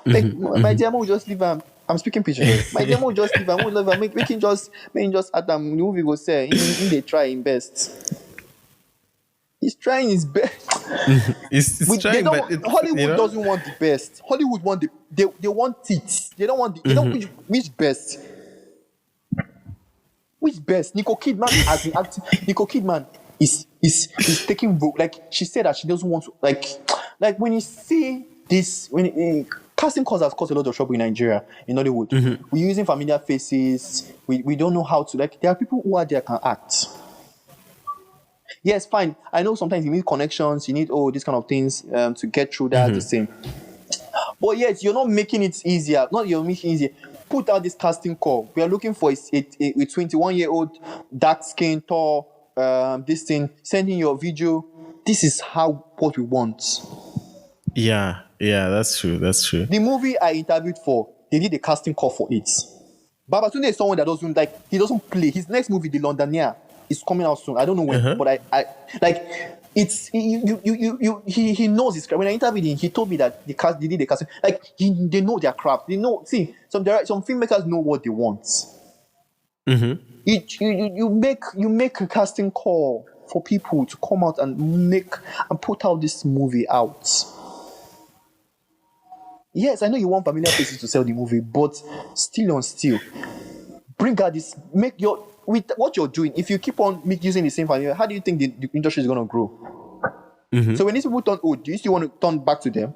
Like, my dear mom will just leave him. I'm speaking pidgin. My dear mom will just leave him. Make him just at them. The movie go say, they try his best. He's trying his best. He's trying, but Hollywood doesn't want the best. Hollywood want they want it. They don't want they don't which best. Which best? Nicole Kidman has been acting. Nicole Kidman is taking role. Like, she said that she doesn't want to like when you see this casting calls has caused a lot of trouble in Nigeria, in Hollywood. We're using familiar faces. We don't know how to, like, there are people who are there can act. Yes, fine. I know sometimes you need connections, you need these kind of things to get through that, the same. But yes, you're not making it easier. Not you're making it easier. Put out this casting call. We are looking for a 21-year-old, dark-skinned, tall, this thing, sending your video. This is what we want. Yeah, that's true. The movie I interviewed for, they did a casting call for it. Babatunde is someone that he doesn't play. His next movie, The Londoner, is coming out soon. I don't know when, but I like it's he knows his craft. When I interviewed him, he told me that they did the casting. Like, they know their craft. They know. See, some filmmakers know what they want. You make a casting call for people to come out and put out this movie out. Yes, I know you want familiar faces to sell the movie, but still, bring out this. With what you're doing, if you keep on using the same familiar, how do you think the industry is going to grow? So when these people turn old, do you still want to turn back to them?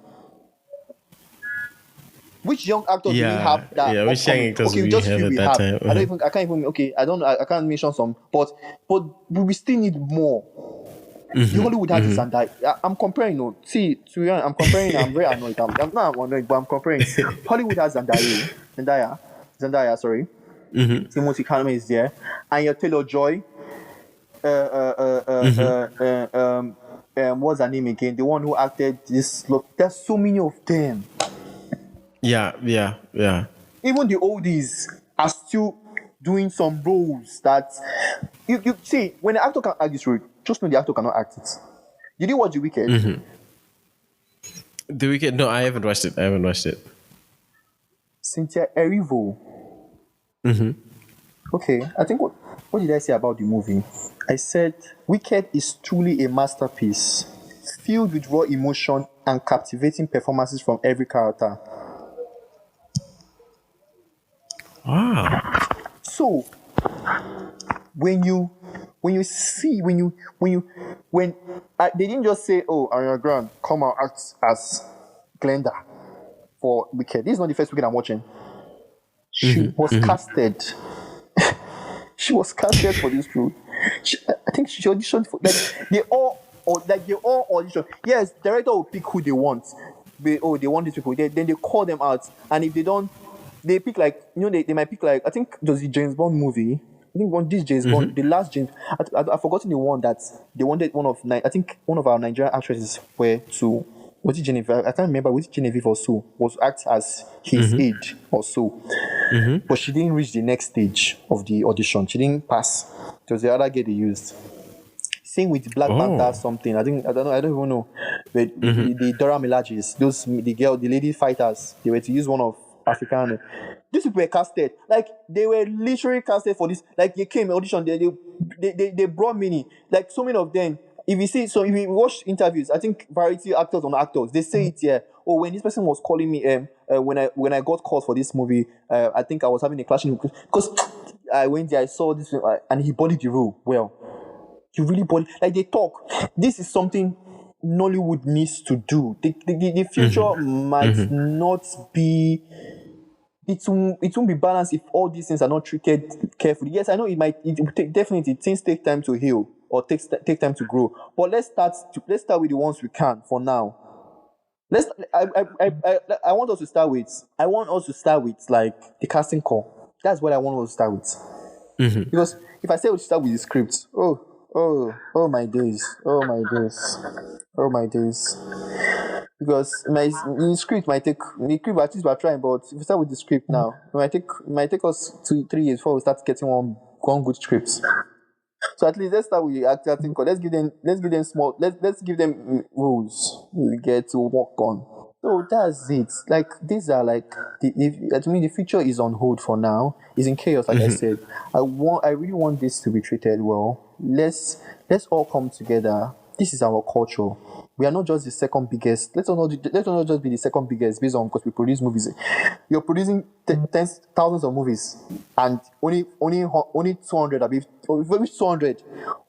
Which young actors do we have that? Yeah, which young actors do we have at that time? I can't even. Okay, I can't mention some, but we still need more. The Hollywood has this and that. I'm comparing. See, to be honest, I'm comparing. I'm very annoyed. I'm not annoyed, but I'm comparing. Hollywood has Zendaya. Sorry. Timothy Chalamet is there, and your Taylor Joy. What's her name again? The one who acted this. Look, there's so many of them. Yeah. Even the oldies are still doing some roles that you see. When the actor can act this role, just know the actor cannot act it. Did you watch The Wicked? The Wicked? No, I haven't watched it. Cynthia Erivo. Okay, I think what did I say about the movie? I said Wicked is truly a masterpiece, filled with raw emotion and captivating performances from every character. Wow. So when they didn't just say, "Oh, Ariana Grande, come out act as Glenda for Wicked." This is not the first Wicked I'm watching. She was casted. She was casted for this role. I think she auditioned for they all audition. Yes, director will pick who they want. They want these people. Then they call them out, and if they don't, they pick they might pick I think it was the James Bond movie. think one this James Bond, the last James. I've forgotten the one that they wanted I think one of our Nigerian actresses were to. Was it Genevieve? I can't remember. Was it Genevieve or so? Was to act as his aide or so. But she didn't reach the next stage of the audition. She didn't pass. It was the other girl they used. Same with Black Panther something. I don't know. I don't even know. But the Dora Milajes, the lady fighters, they were to use one of African. These people were casted. Like they were literally casted for this. Like they came audition. They brought many. Like so many of them. If you watch interviews, I think variety actors on actors, they say it here. Oh, when this person was calling me, when I got called for this movie, I think I was having a clashing because I went there, I saw this, and he bodied the role well. You really body like they talk. This is something Nollywood needs to do. The future might not be. It won't be balanced if all these things are not treated carefully. Yes, I know definitely things take time to heal or take time to grow. But let's start with the ones we can for now. I want us to start with like the casting call. That's what I want us to start with. Because if I say we start with the script, oh my days. Because the script might take at least we're trying, but if we start with the script now, it might take us 2-3 years before we start getting one good script. So at least let's start with the acting call. Let's give them roles we get to work on. So that's it. Like these are like to me the future is on hold for now. It's in chaos, like I said. I really want this to be treated well. Let's all come together. This is our culture. We are not just the second biggest. Let's not just be the second biggest based on because we produce movies. You're producing thousands of movies, and only 200. Which 200?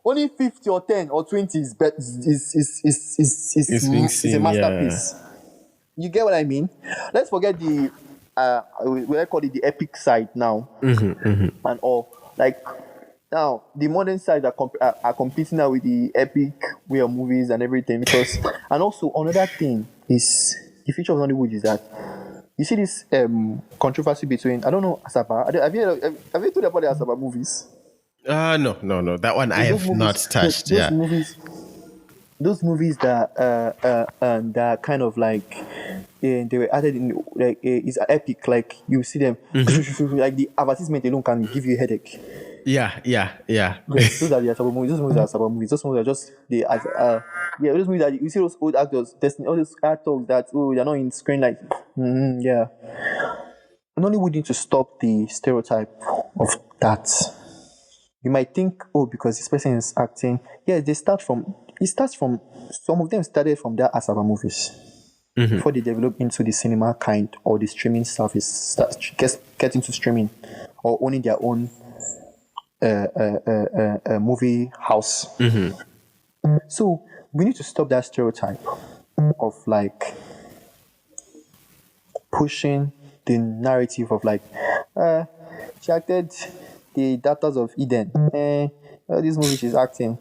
Only 50 or 10 or 20 is a masterpiece. Yeah. You get what I mean? Let's forget the I call it the epic side now, and all like. Now, the modern side are competing now with the epic way of movies and everything. And also, another thing is the future of Nollywood is that you see this controversy between, I don't know, Asaba. Have you told about the Asaba movies? No. That one I have not touched. Those movies that kind of like they were added in like is epic. Like you see them like the advertisement alone can give you a headache. Yeah. Yes, those are the Asaba movies. Those movies are Asaba movies. Those movies are just those movies that you see those old actors, all those actors that they're not in screen like yeah. Nollywood need to stop the stereotype of that. You might think, because this person is acting. Yeah, it starts from some of them started from their Asaba movies before they develop into the cinema kind or the streaming service get into streaming or owning their own movie house. So we need to stop that stereotype of like pushing the narrative of like she acted the Daughters of Eden. This movie she's acting.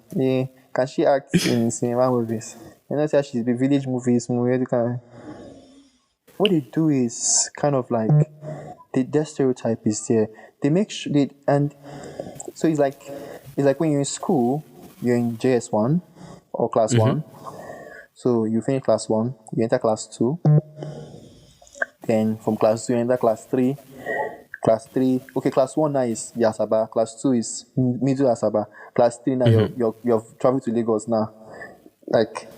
Can she act in cinema movies? Say she's the village movies. What they do is kind of like their stereotype is there. They make sure and so it's like when you're in school, you're in JS1 or class 1. So you finish class 1, you enter class 2. Then from class 2 you enter class 3. Class 3, class 1 now is the Asaba. Class 2 is middle Asaba. Class 3 now you've traveled to Lagos now. Like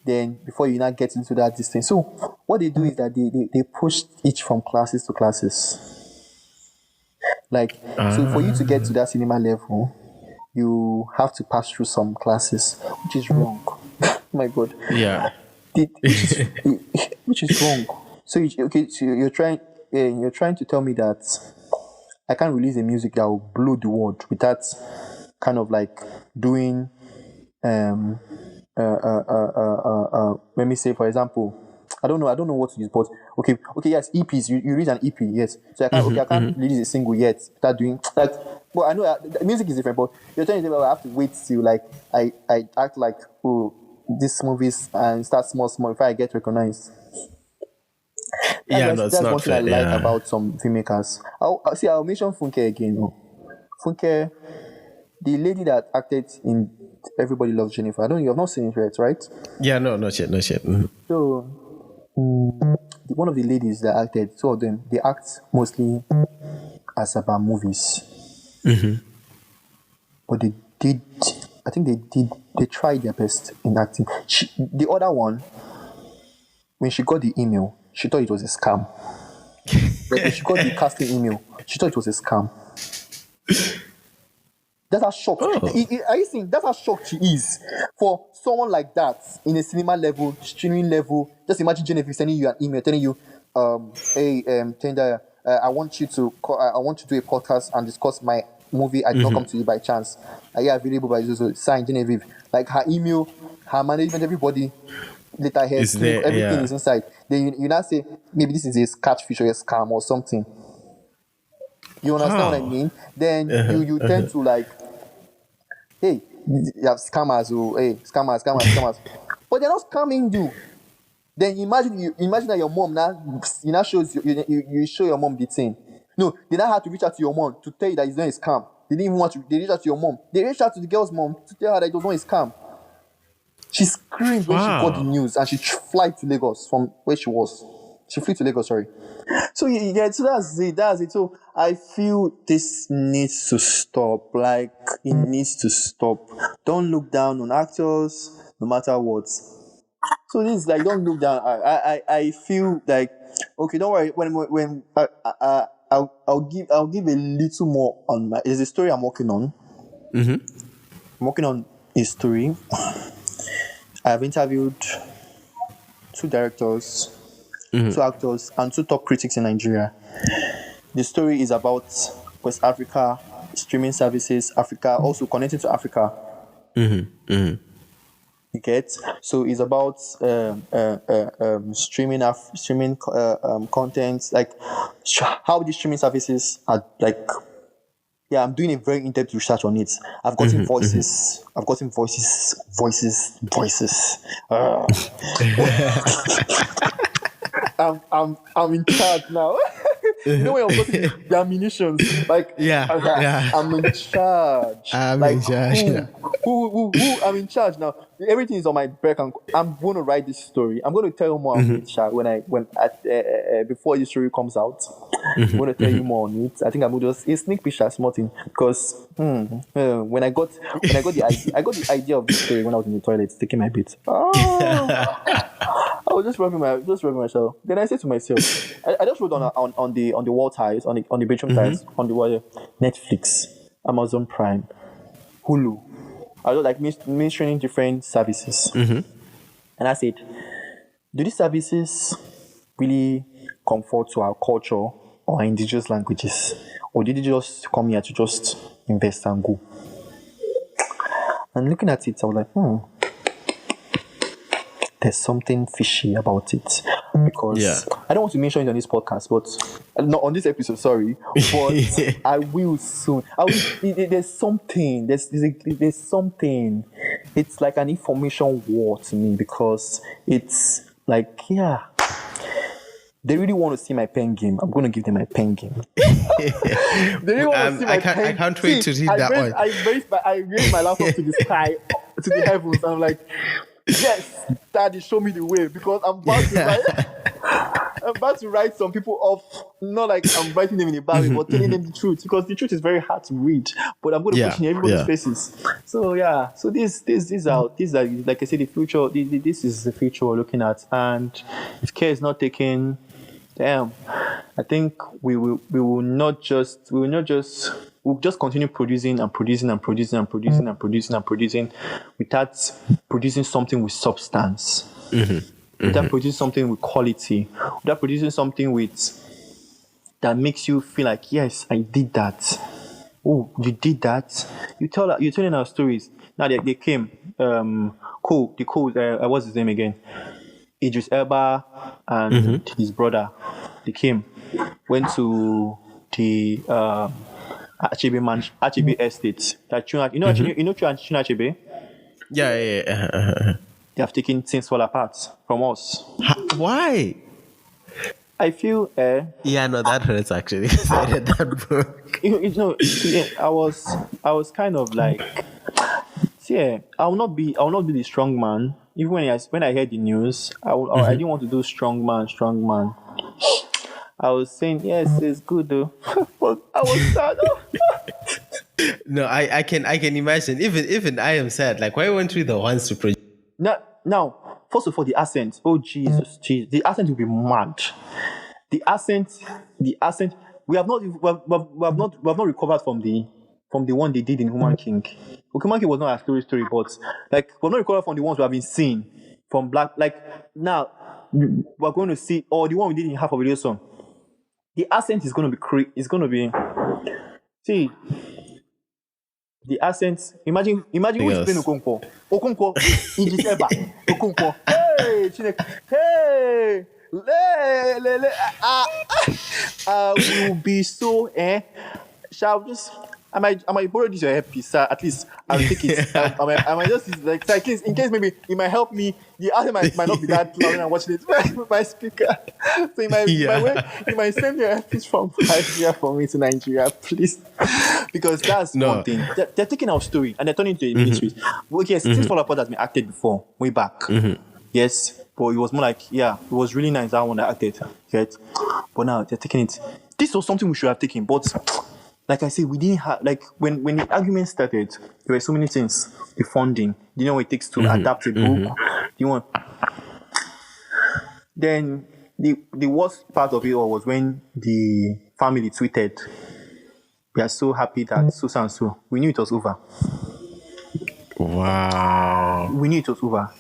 then before you now get into that distance. So what they do is that they push each from classes to classes. Like so for you to get to that cinema level, you have to pass through some classes, which is wrong. My God. Yeah. Which is wrong. So you're trying to tell me that I can't release a music that will blow the world without kind of like doing let me say for example, I don't know what to use, but yes, EPs. You release an EP, yes. So I can't release a single yet. Start doing like. Well, I know the music is different, but you're trying to say, well, I have to wait till like I act like this movies and start small. If I get recognized. That's one thing I like about some filmmakers. I'll mention Funke again. Funke, the lady that acted in Everybody Loves Jennifer. I don't. You have not seen it yet, right? Yeah, no, not yet. Mhm. So, one of the ladies that acted, two of them, they act mostly as about movies. But they did, I think they tried their best in acting. The other one, when she got the email, she thought it was a scam. Like when she got the casting email, she thought it was a scam. That's how shocked. Are you seeing? That's how shocked she is for someone like that in a cinema level, streaming level. Just imagine Genevieve sending you an email telling you, "Hey, Tender, I want you to do a podcast and discuss my movie. I did not come to you by chance. Are you available by so sign Genevieve?" Like her email, her management, everybody, letterhead, everything is inside. Then you now say maybe this is a catfish or a scam or something. You understand what I mean? Then you tend to like, hey, you have scammers, scammers. But they're not scamming you. Then imagine that your mom now shows you show your mom the thing. No, they now have to reach out to your mom to tell you that it's not a scam. They didn't even want to. They reached out to your mom. They reached out to the girl's mom to tell her that it was not a scam. She screamed when she got the news and she flew to Lagos from where she was. She flew to Lagos, sorry. So so that's it. So I feel this needs to stop. Like, it needs to stop. Don't look down on actors, no matter what. So this is like, don't look down. I feel like, okay, don't worry. When I'll give a little more on my. There's a story I'm working on. I'm working on a story. I've interviewed 2 directors, 2 actors, and 2 top critics in Nigeria. The story is about West Africa, streaming services, Africa, also connecting to Africa. You get? So it's about streaming content, like how these streaming services are like. Yeah, I'm doing a very in-depth research on it. I've gotten voices. I've gotten voices. I'm in charge now. You know when I'm getting the ammunitions, like I'm in charge. I'm in charge. Who? I'm in charge now. Everything is on my back. I'm going to write this story. I'm going to tell you more on it before the story comes out. I'm going to tell you more on it. I think I'm going to just a sneak peek as small thing because when I got the idea of this story when I was in the toilet taking my bit. I was just rubbing myself. Then I said to myself, I just wrote on the wall tiles, on the bedroom tiles, on the wall, Netflix, Amazon Prime, Hulu. I was like mentioning different services, and I said, do these services really conform to our culture or our indigenous languages, or did they just come here to just invest and go? And looking at it, I was like, there's something fishy about it, because I don't want to mention it on this podcast, but not on this episode, sorry, but I will soon. There's something. There's something. It's like an information war to me, because it's like, they really want to see my pen game. I'm going to give them my pen game. They really want to see my pen game. I can't wait to read that one. I raised my laptop to the sky, to the heavens. I'm like, yes, Daddy, show me the way, because I'm about to write some people off. Not like I'm writing them in a bad way, but telling them the truth, because the truth is very hard to read. But I'm going to put it in everybody's faces. So so these are like I said, the future. This is the future we're looking at, and if care is not taken, I think we'll just continue producing without producing something with substance, without producing something with quality, without producing something that makes you feel like, yes, I did that. Oh, you did that. You're telling our stories. Now they came. What's his name again? Idris Elba and his brother. They came, went to the Achebe estate. That you know Achebe? Yeah. They have taken things fall apart from us. Why? I feel Yeah, no, that hurts actually because I read that book. I was kind of like, yeah, I will not be the strong man. Even when I heard the news, I didn't want to do strong man, strong man. I was saying yes, it's good though, but I was sad. No, I can imagine. Even I am sad. Like, why weren't we the ones to produce? Now, first of all, the accent. Oh Jesus, Jesus, the accent will be mad. The accent, the accent. We have not recovered from the one they did in Human King. Okay, Human King was not a story, but like we've not recovered from the ones we have been seeing from Black. Like now, we're going to see, or the one we did in Half of a Radio Song. The accent is going to be It's going to be. See, the accent. Imagine who is playing Yes. Okonkwo. Okonkwo, Idriseba, Okonkwo. Hey, Chineke. Hey, le, will be so shall just I might borrow this your headpiece, sir. At least I'll take it. I might just like so in case maybe it might help me. The other might not be that loud when I'm watching it with my speaker. So you might send your headpiece from Nigeria for me to Nigeria, please. Because that's one thing. They're taking our story and they're turning it into a ministry. Well, yes, this Fall Apart has been acted before, way back. Yes, but it was more like, yeah, it was really nice that one that acted. Right? But now they're taking it. This was something we should have taken, but like I said, we didn't have, like, when the argument started, there were so many things. The funding, you know what it takes to adapt a book. You want. Then the worst part of it all was when the family tweeted, "We are so happy that so and so." We knew it was over. Wow. We knew it was over.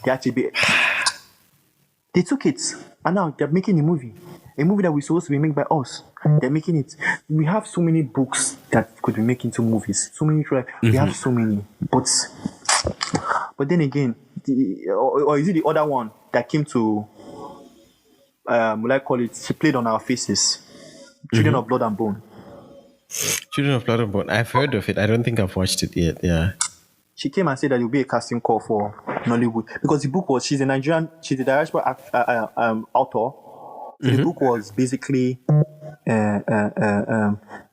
They took it, and now they're making a movie that was supposed to be made by us. They're making it. We have so many books that could be made into movies. So many. We have so many, but then again, or is it the other one that came to? Will I call it? She played on our faces. Children of Blood and Bone. Children of Blood and Bone. I've heard of it. I don't think I've watched it yet. Yeah. She came and said that there will be a casting call for Nollywood because the book was. She's a diaspora author. So the book was basically,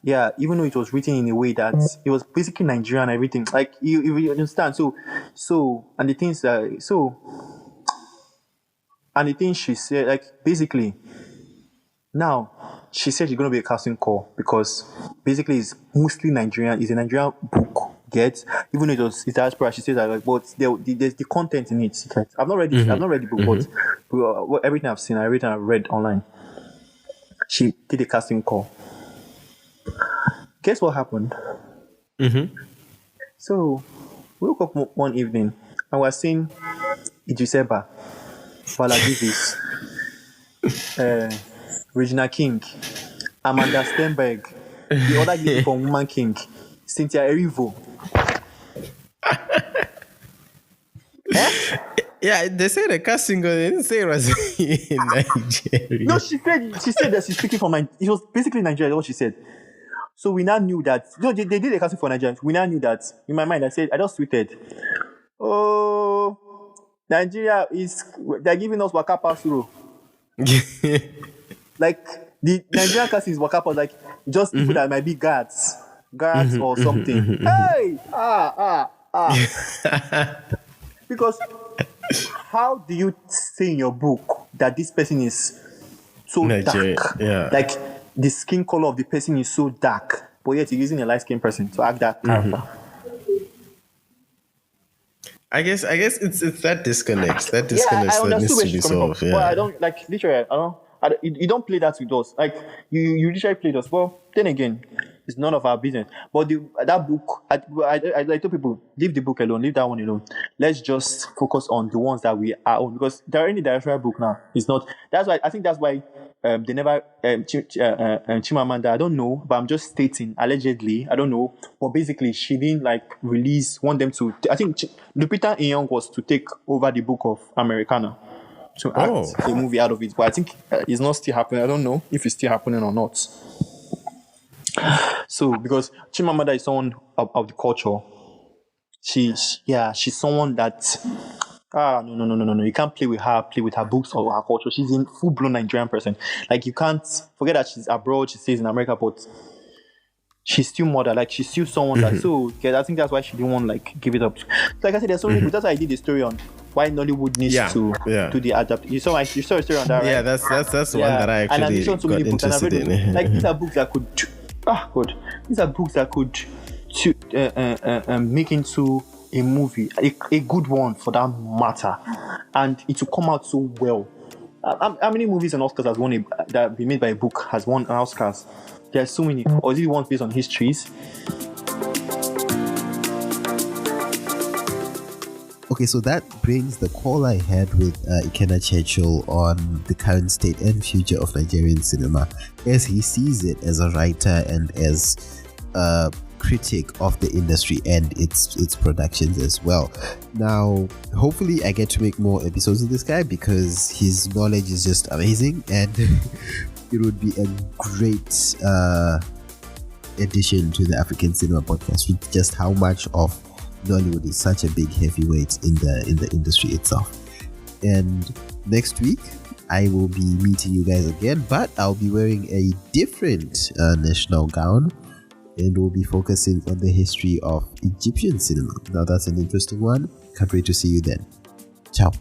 yeah, even though it was written in a way that it was basically Nigerian and everything. Like you understand. And the things she said, like basically, now she said she's going to be a casting call because basically it's mostly Nigerian. It's a Nigerian book. Get even though it's diaspora, she says that like, but there's the content in it. Right? I've not read it. I've not read the book, but everything I've seen, everything I've read online. She did a casting call. Guess what happened? So we woke up one evening and we're seeing Idriseba, Vala Davis, Regina King, Amanda Stenberg, the other lady from Woman King, Cynthia Erivo. Yeah, they say the casting, they didn't say it was in Nigeria. No, she said that she's speaking from Nigeria. It was basically Nigeria, what she said. So we now knew that. No, they did a casting for Nigeria. We now knew that. In my mind, I just tweeted, "Oh, Nigeria they're giving us Waka Pass through." Like, the Nigerian casting is Waka Pass, like, just people that might be guards or something. Hey! Because how do you say in your book that this person is so dark? Yeah. Like, the skin color of the person is so dark, but yet you're using a light-skinned person to act that character. I guess it's that disconnect. That disconnect I that needs where to be she's coming solved. from. Yeah. But I don't, like, literally, you don't play that with us. Like, you literally played us. Well, then again, it's none of our business. But that book, I tell people, leave the book alone, leave that one alone. Let's just focus on the ones that we are on, because they're in the directorial book now. It's not. That's why I think that's why they never Chimamanda. I don't know, but I'm just stating allegedly. I don't know, but basically she didn't want them to. I think Lupita Nyong'o was to take over the book of Americana to act a movie out of it, but I think it's not still happening. I don't know if it's still happening or not. So, because Chimamanda is someone of the culture, she's someone that No. You can't play with her books or her culture. She's a full-blown Nigerian person. Like, you can't forget that she's abroad, she stays in America, but she's still mother. Like, she's still someone that, so yeah, I think that's why she didn't want like give it up. Like I said, there's so many books. That's why I did the story on why Nollywood needs to do the adapt. You saw a story on that, right? Yeah, that's one that I and actually so got many books, and I've interested read in. like these are books that could God. These are books that could make into a movie, a good one for that matter, and it will come out so well. How many movies and Oscars has won that be made by a book has won an Oscars? There are so many. Or is it ones based on histories? Okay, so that brings the call I had with Ikenna Churchill on the current state and future of Nigerian cinema as he sees it as a writer and as a critic of the industry and its productions as well. Now, hopefully I get to make more episodes with this guy because his knowledge is just amazing, and it would be a great addition to the African Cinema Podcast with just how much of Nollywood is such a big heavyweight in the industry itself. And next week I will be meeting you guys again, but I'll be wearing a different national gown, and we'll be focusing on the history of Egyptian cinema. Now that's an interesting one. Can't wait to see you then. Ciao.